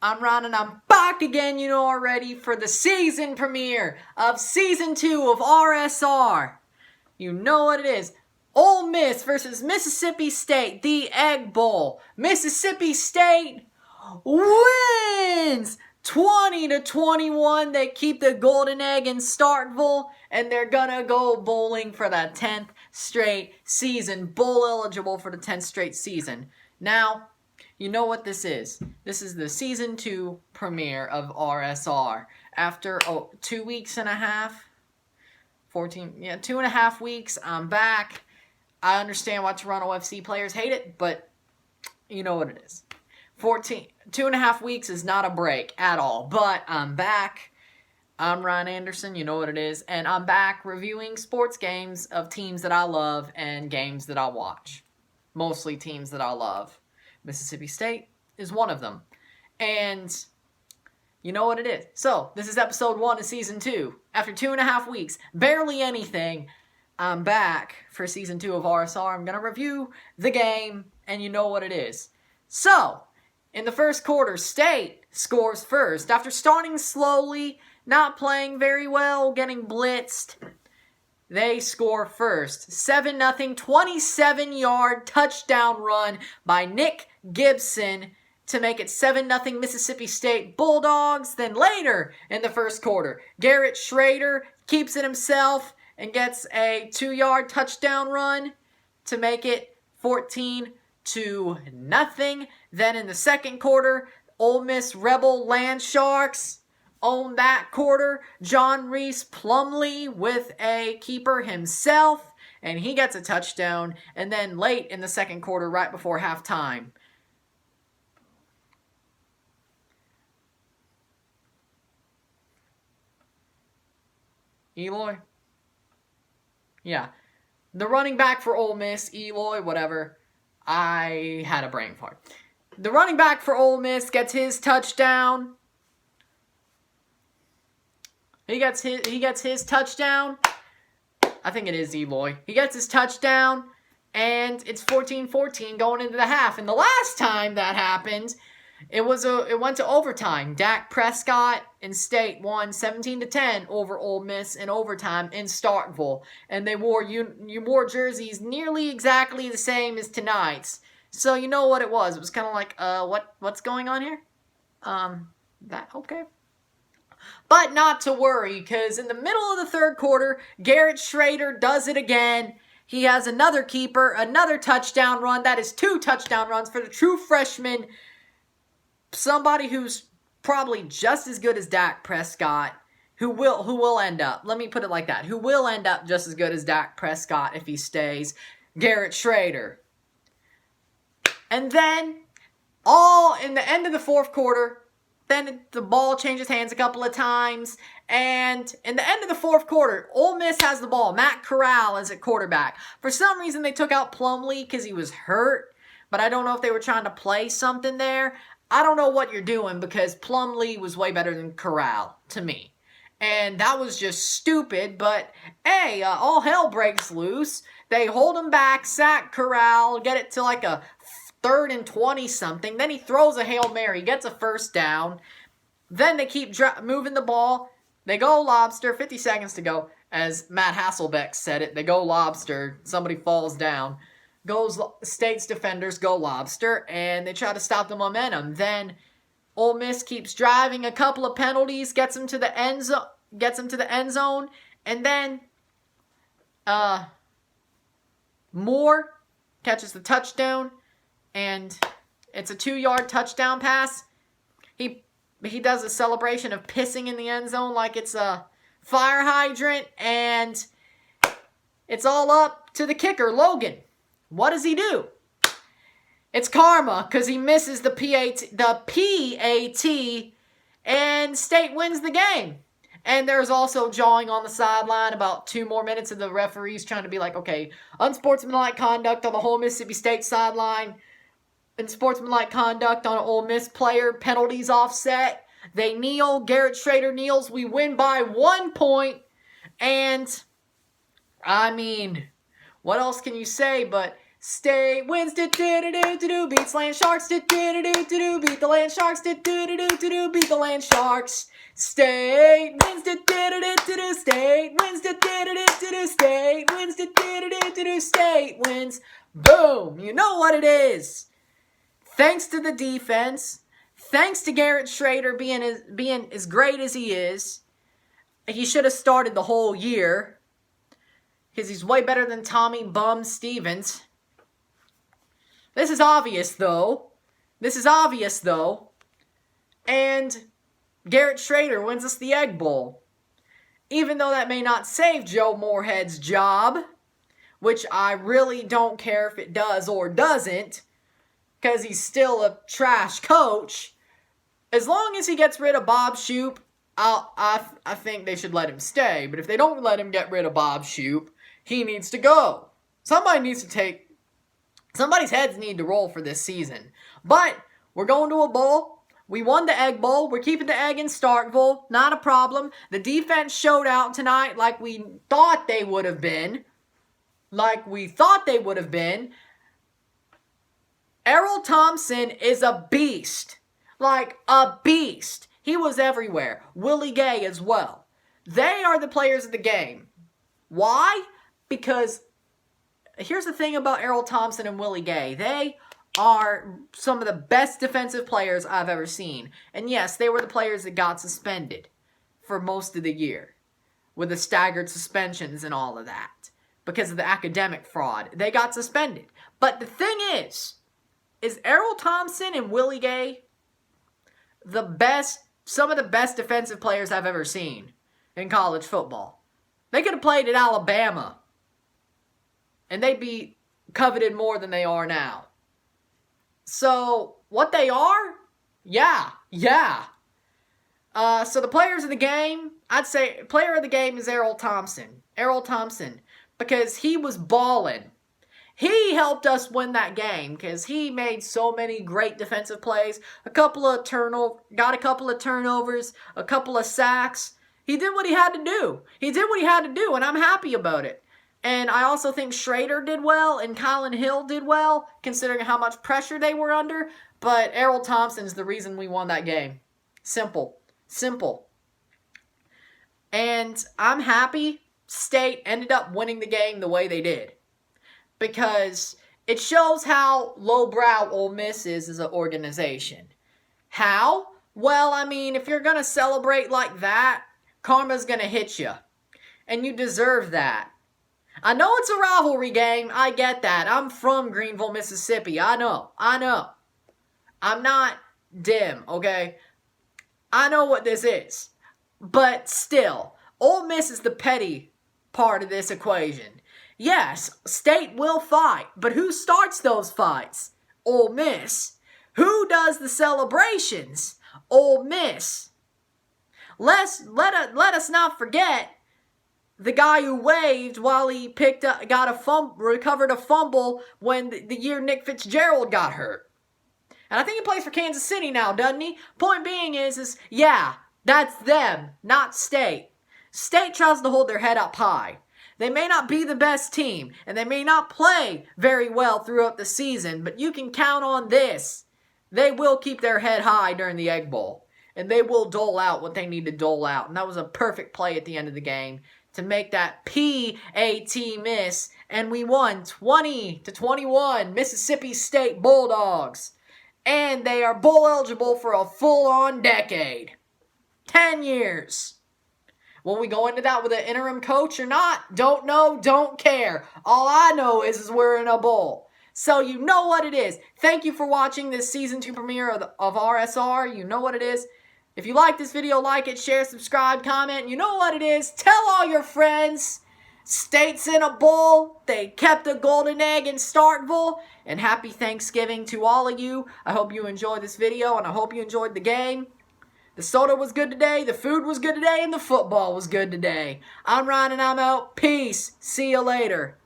I'm Ron and I'm back again, you know already, for the season premiere of Season 2 of RSR. You know what it is. Ole Miss versus Mississippi State, the Egg Bowl. Mississippi State wins 20-21. They keep the golden egg in Starkville, and they're gonna go bowling for the 10th straight season. Bowl eligible for the 10th straight season. Now, you know what this is. This is the Season 2 premiere of RSR. After 2 weeks and a half, 2.5 weeks, I'm back. I understand why Toronto FC players hate it, but you know what it is. 2.5 weeks is not a break at all, but I'm back. I'm Ryan Anderson, you know what it is, and I'm back reviewing sports games of teams that I love and games that I watch. Mostly teams that I love. Mississippi State is one of them. And you know what it is. So, this is episode 1 of season 2. After 2.5 weeks, barely anything, I'm back for season 2 of RSR. I'm going to review the game, and you know what it is. So, in the first quarter, State scores first. After starting slowly, not playing very well, getting blitzed, they score first. 7-0, 27-yard touchdown run by Nick Gibson to make it 7-0 Mississippi State Bulldogs. Then later in the first quarter, Garrett Schrader keeps it himself and gets a 2-yard touchdown run to make it 14-0. Then in the second quarter, Ole Miss Rebel Landsharks own that quarter. John Reese Plumlee with a keeper himself, and he gets a touchdown. And then late in the second quarter, right before halftime, Eloy? Yeah. The running back for Ole Miss, Eloy, whatever. I had a brain fart. The running back for Ole Miss gets his touchdown. He gets his touchdown. I think it is Eloy. He gets his touchdown, and it's 14-14 going into the half. And the last time that happened, it went to overtime. Dak Prescott and State won 17-10 over Ole Miss in overtime in Starkville, and they wore jerseys nearly exactly the same as tonight's. So you know what it was. It was kind of like, what's going on here? Okay. But not to worry, because in the middle of the third quarter, Garrett Schrader does it again. He has another keeper, another touchdown run. That is 2 touchdown runs for the true freshman. Somebody who's probably just as good as Dak Prescott, who will end up, let me put it like that, who will end up just as good as Dak Prescott if he stays, Garrett Schrader. And then, all in the end of the fourth quarter, then the ball changes hands a couple of times, and in the end of the fourth quarter, Ole Miss has the ball. Matt Corral is at quarterback. For some reason, they took out Plumlee because he was hurt, but I don't know if they were trying to play something there. I don't know what you're doing, because Plumlee was way better than Corral, to me. And that was just stupid, but hey, all hell breaks loose. They hold him back, sack Corral, get it to like a 3rd and 20 something. Then he throws a Hail Mary, gets a first down. Then they keep moving the ball. They go lobster, 50 seconds to go. As Matt Hasselbeck said it, they go lobster. Somebody falls down. State's defenders go lobster, and they try to stop the momentum. Then Ole Miss keeps driving, a couple of penalties, gets them to the end zone, and then Moore catches the touchdown, and it's a 2-yard touchdown pass. He does a celebration of pissing in the end zone like it's a fire hydrant, and it's all up to the kicker, Logan. What does he do? It's karma, because he misses the PAT, and State wins the game. And there's also jawing on the sideline about 2 more minutes of the referees trying to be like, okay, unsportsmanlike conduct on the whole Mississippi State sideline, and sportsmanlike conduct on an Ole Miss player, penalties offset. They kneel, Garrett Schrader kneels, we win by 1 point, and I mean, what else can you say but State wins, beats Landsharks, beat the Landsharks, beat the Landsharks. State wins, State wins, State wins, State wins. Boom! You know what it is. Thanks to the defense, thanks to Garrett Schrader being as great as he is. He should have started the whole year because he's way better than Tommy Bum Stevens. This is obvious, though. And Garrett Schrader wins us the Egg Bowl. Even though that may not save Joe Moorhead's job, which I really don't care if it does or doesn't, because he's still a trash coach. As long as he gets rid of Bob Shoop, I think they should let him stay. But if they don't let him get rid of Bob Shoop, he needs to go. Somebody's heads need to roll for this season. But we're going to a bowl. We won the Egg Bowl. We're keeping the egg in Starkville. Not a problem. The defense showed out tonight like we thought they would have been. Errol Thompson is a beast. Like a beast. He was everywhere. Willie Gay as well. They are the players of the game. Why? Because here's the thing about Errol Thompson and Willie Gay. They are some of the best defensive players I've ever seen. And yes, they were the players that got suspended for most of the year with the staggered suspensions and all of that because of the academic fraud. They got suspended. But the thing is Errol Thompson and Willie Gay some of the best defensive players I've ever seen in college football. They could have played at Alabama and they'd be coveted more than they are now. So, what they are? Yeah. So the players of the game, I'd say player of the game is Errol Thompson. Because he was balling. He helped us win that game because he made so many great defensive plays. Got a couple of turnovers, a couple of sacks. He did what he had to do. And I'm happy about it. And I also think Schrader did well and Colin Hill did well, considering how much pressure they were under. But Errol Thompson's the reason we won that game. Simple. And I'm happy State ended up winning the game the way they did. Because it shows how lowbrow Ole Miss is as an organization. How? Well, I mean, if you're going to celebrate like that, karma's going to hit you. And you deserve that. I know it's a rivalry game. I get that. I'm from Greenville, Mississippi. I know. I'm not dim, okay? I know what this is. But still, Ole Miss is the petty part of this equation. Yes, State will fight, but who starts those fights? Ole Miss. Who does the celebrations? Ole Miss. Let us not forget the guy who waved while he recovered a fumble when the year Nick Fitzgerald got hurt. And I think he plays for Kansas City now, doesn't he? Point being is yeah, that's them, not State. State tries to hold their head up high. They may not be the best team, and they may not play very well throughout the season, but you can count on this. They will keep their head high during the Egg Bowl, and they will dole out what they need to dole out. And that was a perfect play at the end of the game to make that PAT miss, and we won 20-21, Mississippi State Bulldogs. And they are bowl eligible for a full-on decade. 10 years. Will we go into that with an interim coach or not? Don't know, don't care. All I know is we're in a bowl. So you know what it is. Thank you for watching this Season 2 premiere of RSR. You know what it is. If you like this video, like it, share, subscribe, comment. You know what it is. Tell all your friends. State's in a bowl. They kept a golden egg in Starkville. And happy Thanksgiving to all of you. I hope you enjoyed this video, and I hope you enjoyed the game. The soda was good today, the food was good today, and the football was good today. I'm Ryan, and I'm out. Peace. See you later.